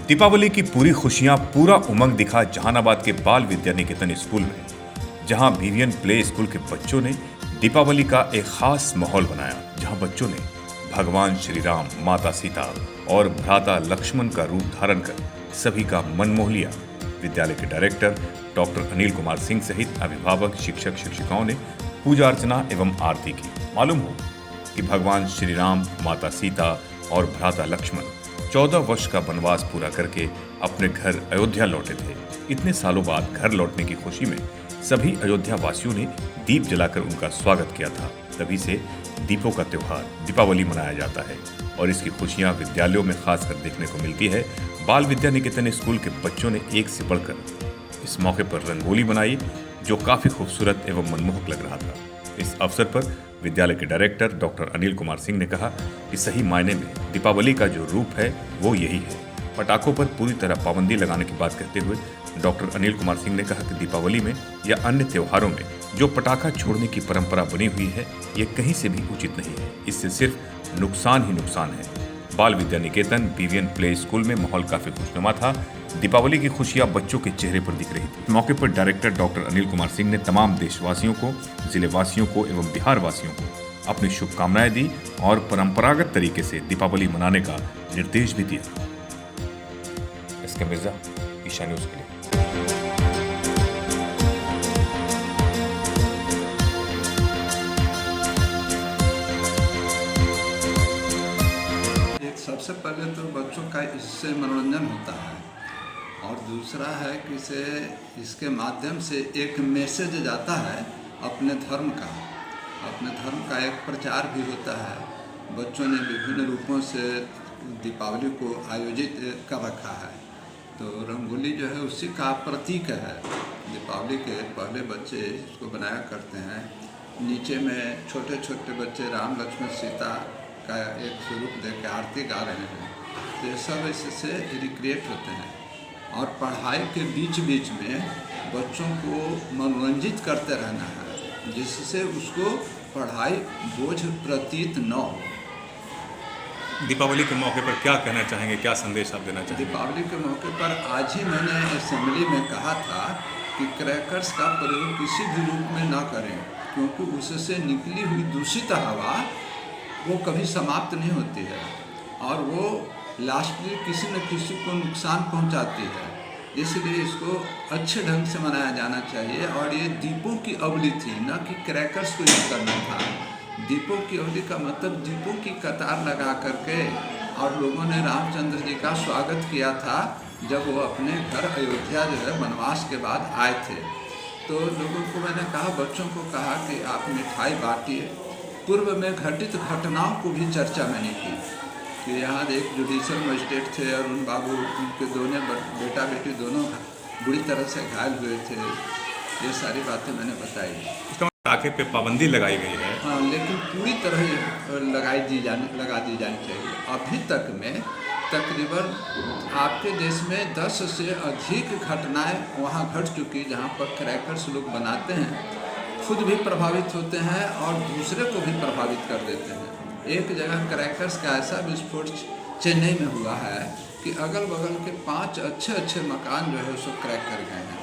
दीपावली की पूरी खुशियां, पूरा उमंग दिखा जहानाबाद के बाल विद्या निकेतन स्कूल में, जहां बीवीएन प्ले स्कूल के बच्चों ने दीपावली का एक खास माहौल बनाया, जहां बच्चों ने भगवान श्री राम, माता सीता और भ्राता लक्ष्मण का रूप धारण कर सभी का मन मोह लिया। विद्यालय के डायरेक्टर डॉक्टर अनिल कुमार सिंह सहित अभिभावक, शिक्षक, शिक्षिकाओं ने पूजा अर्चना एवं आरती की। मालूम हो कि भगवान श्री राम, माता सीता और भ्राता लक्ष्मण 14 वर्ष का वनवास पूरा करके अपने घर अयोध्या लौटे थे। इतने सालों बाद घर लौटने की खुशी में सभी अयोध्या वासियों ने दीप जलाकर उनका स्वागत किया था। तभी से दीपों का त्योहार दीपावली मनाया जाता है और इसकी खुशियां विद्यालयों में खासकर देखने को मिलती है। बाल विद्या निकेतन स्कूल के बच्चों ने एक से बढ़कर इस मौके पर रंगोली बनाई, जो काफी खूबसूरत एवं मनमोहक लग रहा था। इस अवसर पर विद्यालय के डायरेक्टर डॉक्टर अनिल कुमार सिंह ने कहा कि सही मायने में दीपावली का जो रूप है वो यही है। पटाखों पर पूरी तरह पाबंदी लगाने की बात कहते हुए डॉक्टर अनिल कुमार सिंह ने कहा कि दीपावली में या अन्य त्योहारों में जो पटाखा छोड़ने की परंपरा बनी हुई है, ये कहीं से भी उचित नहीं है। इससे सिर्फ नुकसान ही नुकसान है। बाल Vidya Niketan BVN play school में माहौल काफी खुशनुमा था। दीपावली की खुशियां बच्चों के चेहरे पर दिख रही थी। मौके पर डायरेक्टर डॉक्टर अनिल कुमार सिंह ने तमाम देशवासियों को, जिले वासियों को एवं बिहार वासियों को अपनी शुभकामनाएं दी और परंपरागत तरीके से दीपावली मनाने का निर्देश भी दिया। एसके मिर्जा, ईशा न्यूज के लिए। सबसे पहले तो बच्चों का इससे मनोरंजन होता है और दूसरा है कि इसके माध्यम से एक मैसेज जाता है अपने धर्म का एक प्रचार भी होता है। बच्चों ने विभिन्न रूपों से दीपावली को आयोजित कर रखा है, तो रंगोली जो है उसी का प्रतीक है। दीपावली के पहले बच्चे इसको बनाया करते हैं। नीचे में छोटे छोटे बच्चे राम, लक्ष्मण, सीता का एक स्वरूप दे के आरती गा रहे हैं। तो ये सब इससे रिक्रिएट होते हैं और पढ़ाई के बीच बीच में बच्चों को मनोरंजित करते रहना है, जिससे उसको पढ़ाई बोझ प्रतीत न हो। दीपावली के मौके पर क्या कहना चाहेंगे, क्या संदेश आप देना चाहेंगे? दीपावली के मौके पर आज ही मैंने असेंबली में कहा था कि क्रैकर्स का प्रयोग किसी भी रूप में न करें, क्योंकि उससे निकली हुई दूषित हवा वो कभी समाप्त नहीं होती है और वो लास्टली किसी न किसी को नुकसान पहुंचाती है। इसलिए इसको अच्छे ढंग से मनाया जाना चाहिए और ये दीपों की अवली थी, न कि क्रैकर्स को यूज करना था। दीपों की अवली का मतलब दीपों की कतार लगा करके, और लोगों ने रामचंद्र जी का स्वागत किया था जब वो अपने घर अयोध्या जो है वनवास के बाद आए थे। तो लोगों को मैंने कहा, बच्चों को कहा कि आप मिठाई बांटिए। पूर्व में घटित घटनाओं को भी चर्चा मैंने की कि यहाँ एक जुडिशल मजिस्ट्रेट थे, अरुण बाबू, उनके दोनों बेटा बेटी दोनों बुरी तरह से घायल हुए थे। ये सारी बातें मैंने बताई। पटाखे पे पाबंदी लगाई गई है। हाँ, लेकिन पूरी तरह लगा दी जानी चाहिए। अभी तक में तकरीबन आपके देश में 10 से अधिक घटनाएं वहाँ घट चुकी, जहाँ पर क्रैकर्स लोग बनाते हैं, खुद भी प्रभावित होते हैं और दूसरे को भी प्रभावित कर देते हैं। एक जगह क्रैकर्स का ऐसा विस्फोट चेन्नई में हुआ है कि अगल बगल के 5 अच्छे मकान जो है उसको क्रैक कर गए हैं।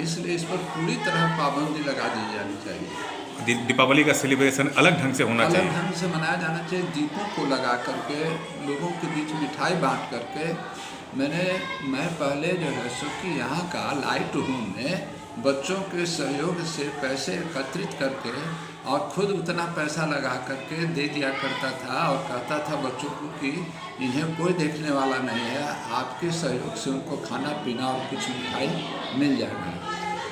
इसलिए इस पर पूरी तरह पाबंदी लगा दी जानी चाहिए। दीपावली का सेलिब्रेशन अलग ढंग से होना चाहिए, अलग ढंग से मनाया जाना चाहिए। दीपों को लगा करके, लोगों के बीच मिठाई बांट करके। मैं पहले जो है सो कि यहाँ का लाइट होम में बच्चों के सहयोग से पैसे एकत्रित करके और खुद उतना पैसा लगा करके दे दिया करता था और कहता था बच्चों को कि इन्हें कोई देखने वाला नहीं है, आपके सहयोग से उनको खाना पीना और कुछ मिठाई मिल जाएगा।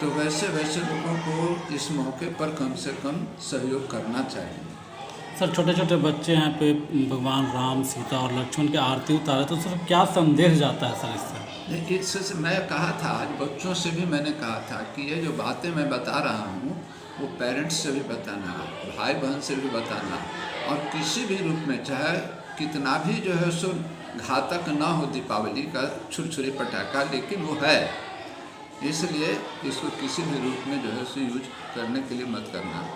तो वैसे लोगों को इस मौके पर कम से कम सहयोग करना चाहिए। सर, छोटे छोटे बच्चे यहाँ पे भगवान राम, सीता और लक्ष्मण की आरती उतारे, तो सर क्या संदेश जाता है सर इससे? इससे मैं कहा था, आज बच्चों से भी मैंने कहा था कि ये जो बातें मैं बता रहा हूँ वो पेरेंट्स से भी बताना, भाई बहन से भी बताना, और किसी भी रूप में चाहे कितना भी जो है सो घातक ना हो दीपावली का छुरछुरी पटाखा, लेकिन वो है, इसलिए इसको किसी भी रूप में जो है सो यूज करने के लिए मत करना।